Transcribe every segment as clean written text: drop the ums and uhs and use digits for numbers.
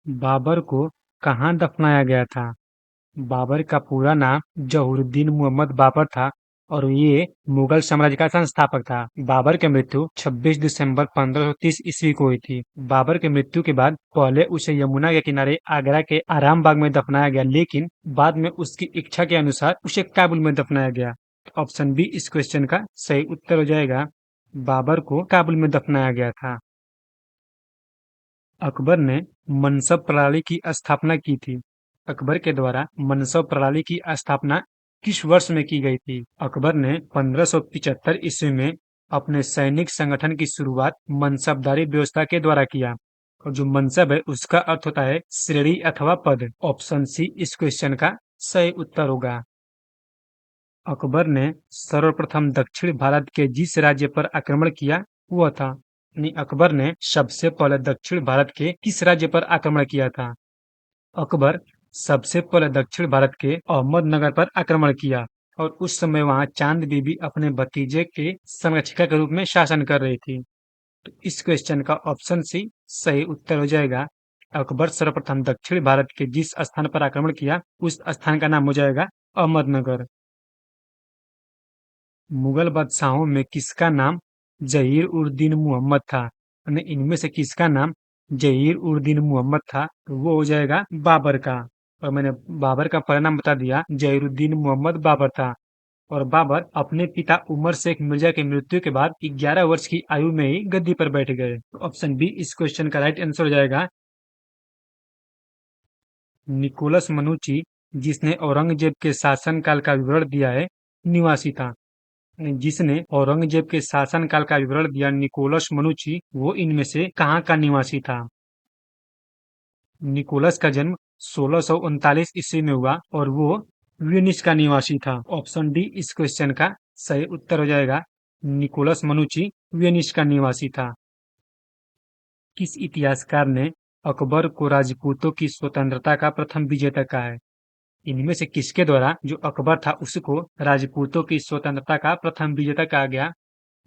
बाबर को कहाँ दफनाया गया था? बाबर का पूरा नाम जहुरुद्दीन मोहम्मद बाबर था और ये मुगल साम्राज्य का संस्थापक था। बाबर की मृत्यु 26 दिसंबर 1530 ईस्वी को हुई थी। बाबर की मृत्यु के बाद पहले उसे यमुना के किनारे आगरा के आराम बाग में दफनाया गया, लेकिन बाद में उसकी इच्छा के अनुसार उसे काबुल में दफनाया गया। ऑप्शन बी इस क्वेश्चन का सही उत्तर हो जाएगा। बाबर को काबुल में दफनाया गया था। अकबर ने मनसब प्रणाली की स्थापना की थी। अकबर के द्वारा मनसब प्रणाली की स्थापना किस वर्ष में की गई थी? अकबर ने 1575 ईस्वी में अपने सैनिक संगठन की शुरुआत मनसबदारी व्यवस्था के द्वारा किया। और जो मनसब है उसका अर्थ होता है श्रेणी अथवा पद। ऑप्शन सी इस क्वेश्चन का सही उत्तर होगा। अकबर ने सर्वप्रथम दक्षिण भारत के जिस राज्य पर आक्रमण किया वह था, यानी अकबर ने सबसे पहले दक्षिण भारत के किस राज्य पर आक्रमण किया था? अकबर सबसे पहले दक्षिण भारत के अहमदनगर पर आक्रमण किया और उस समय वहां चांद बीबी अपने भतीजे के संरक्षिका के रूप में शासन कर रही थी। तो इस क्वेश्चन का ऑप्शन सी सही उत्तर हो जाएगा। अकबर सर्वप्रथम दक्षिण भारत के जिस स्थान पर आक्रमण किया उस स्थान का नाम हो जाएगा अहमदनगर। मुगल बादशाहों में किसका नाम जहीर-उर-दीन मुहम्मद था? यानी इनमें से किसका नाम जहीर-उर-दीन मुहम्मद था? तो वो हो जाएगा बाबर का। और मैंने बाबर का पूरा नाम बता दिया, जहीरुद्दीन मोहम्मद बाबर था। और बाबर अपने पिता उमर शेख मिर्जा की मृत्यु के बाद 11 वर्ष की आयु में ही गद्दी पर बैठ गए। तो ऑप्शन बी इस क्वेश्चन का राइट आंसर हो जाएगा। निकोलस मनुची, जिसने औरंगजेब के शासनकाल का विवरण दिया है, निवासी था। जिसने औरंगजेब के शासनकाल का विवरण दिया निकोलस मनुची, वो इनमें से कहाँ का निवासी था? निकोलस का जन्म 1639 ईस्वी में हुआ और वो वेनिस का निवासी था। ऑप्शन डी इस क्वेश्चन का सही उत्तर हो जाएगा। निकोलस मनुची वेनिस का निवासी था। किस इतिहासकार ने अकबर को राजपूतों की स्वतंत्रता का प्रथम विजेता कहा है? इनमें से किसके द्वारा जो अकबर था उसको राजपूतों की स्वतंत्रता का प्रथम विजेता कहा गया?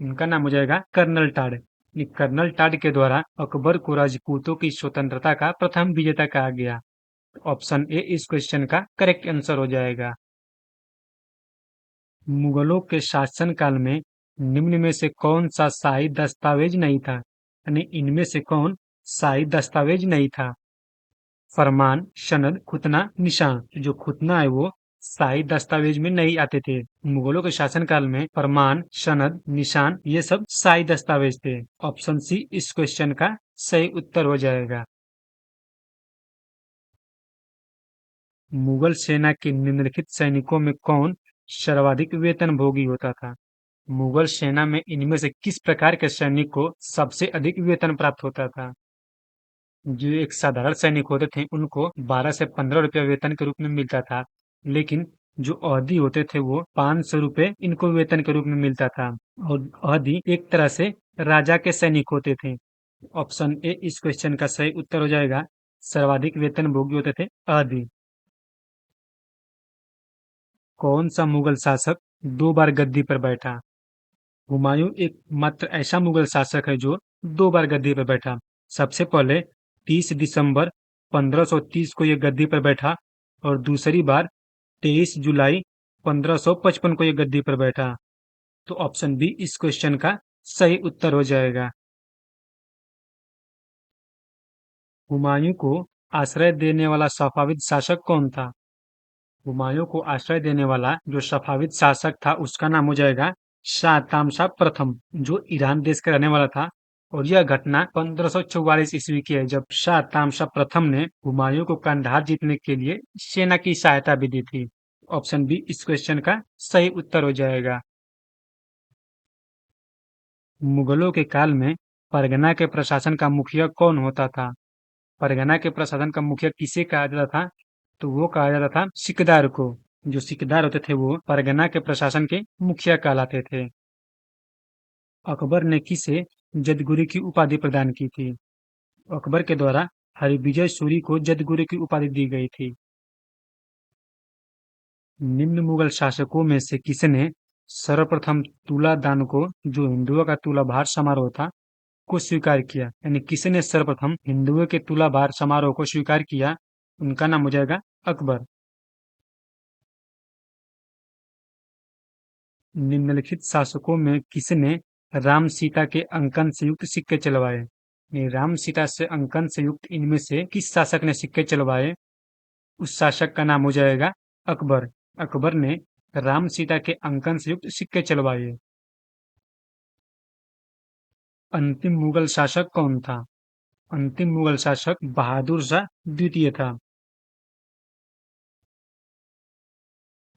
उनका नाम हो जाएगा कर्नल टाड। कर्नल टाड के द्वारा अकबर को राजपूतों की स्वतंत्रता का प्रथम विजेता कहा गया। ऑप्शन ए इस क्वेश्चन का करेक्ट आंसर हो जाएगा। मुगलों के शासनकाल में निम्न में से कौन सा शाही दस्तावेज नहीं था? यानी इनमें से कौन शाही दस्तावेज नहीं था? फरमान, सनद, खुतना, निशान। जो खुतना है वो शाही दस्तावेज में नहीं आते थे। मुगलों के शासनकाल में फरमान, सनद, निशान ये सब शाही दस्तावेज थे। ऑप्शन सी इस क्वेश्चन का सही उत्तर हो जाएगा। मुगल सेना के निम्नलिखित सैनिकों में कौन सर्वाधिक वेतनभोगी होता था? मुगल सेना में इनमें से किस प्रकार के सैनिक को सबसे अधिक वेतन प्राप्त होता था? जो एक साधारण सैनिक होते थे उनको 12 से 15 रुपया वेतन के रूप में मिलता था, लेकिन जो अवधि होते थे वो 500 रुपये इनको वेतन के रूप में मिलता था। और अवधि एक तरह से राजा के सैनिक होते थे। ऑप्शन ए इस क्वेश्चन का सही उत्तर हो जाएगा। सर्वाधिक वेतन भोगी होते थे अवधि। कौन सा मुगल शासक 2 बार गद्दी पर बैठा? हुमायूं एक मात्र ऐसा मुगल शासक है जो 2 बार गद्दी पर बैठा। सबसे पहले 30 दिसंबर 1530 को ये गद्दी पर बैठा और दूसरी बार 23 जुलाई 1555 को ये गद्दी पर बैठा। तो ऑप्शन बी इस क्वेश्चन का सही उत्तर हो जाएगा। हुमायूं को आश्रय देने वाला सफाविद शासक कौन था? हुमायूं को आश्रय देने वाला जो सफाविद शासक था उसका नाम हो जाएगा शाह तामशाह प्रथम, जो ईरान देश का रहने वाला था। और यह घटना 1544 ईस्वी की है, जब शाह तामशाह प्रथम ने हुमायूं को कंधार जीतने के लिए सेना की सहायता भी दी थी। ऑप्शन बी इस क्वेश्चन का सही उत्तर हो जाएगा। मुगलों के काल में परगना के प्रशासन का मुखिया कौन होता था? परगना के प्रशासन का मुखिया किसे कहा जाता था? तो वो कहा जाता था सिकदार को। जो सिकदार होते थे वो परगना के प्रशासन के मुखिया कहलाते थे। अकबर ने किसे जदगुरी की उपाधि प्रदान की थी? अकबर के द्वारा हरिविजय सूरी को जदगुरी की उपाधि दी गई थी। निम्न मुगल शासकों में से किसने सर्वप्रथम तुला दान को, जो हिंदुओं का तुला भार समारोह था, को स्वीकार किया, यानी किसने सर्वप्रथम हिंदुओं के तुलाभार समारोह को स्वीकार किया, उनका नाम हो जाएगा अकबर। निम्नलिखित शासकों में किसने राम सीता के अंकन से युक्त सिक्के चलवाए? ये राम सीता से अंकन से युक्त इनमें से किस शासक ने सिक्के चलवाए? उस शासक का नाम हो जाएगा अकबर। अकबर ने राम सीता के अंकन से युक्त सिक्के चलवाए। अंतिम मुगल शासक कौन था? अंतिम मुगल शासक बहादुर शाह द्वितीय था।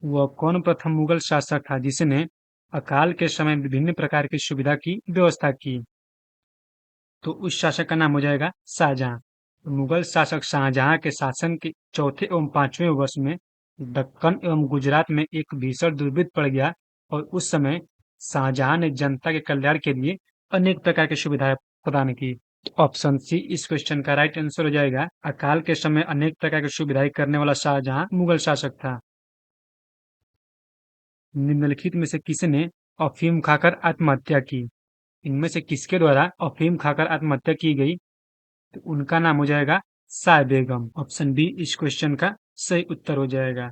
वह कौन प्रथम मुगल शासक था जिसने अकाल के समय विभिन्न प्रकार की सुविधा की व्यवस्था की? तो उस शासक का नाम हो जाएगा शाहजहां। तो मुगल शासक शाहजहां के शासन के चौथे एवं पांचवें वर्ष में दक्कन एवं गुजरात में एक भीषण दुर्भिक्ष पड़ गया और उस समय शाहजहां ने जनता के कल्याण के लिए अनेक प्रकार की सुविधाएं प्रदान की। ऑप्शन सी इस क्वेश्चन का राइट आंसर हो जाएगा। अकाल के समय अनेक प्रकार की सुविधाएं करने वाला शाहजहां मुगल शासक था। निम्नलिखित में से किसने अफीम खाकर आत्महत्या की? इनमें से किसके द्वारा अफीम खाकर आत्महत्या की गई? तो उनका नाम हो जाएगा साय बेगम। ऑप्शन बी इस क्वेश्चन का सही उत्तर हो जाएगा।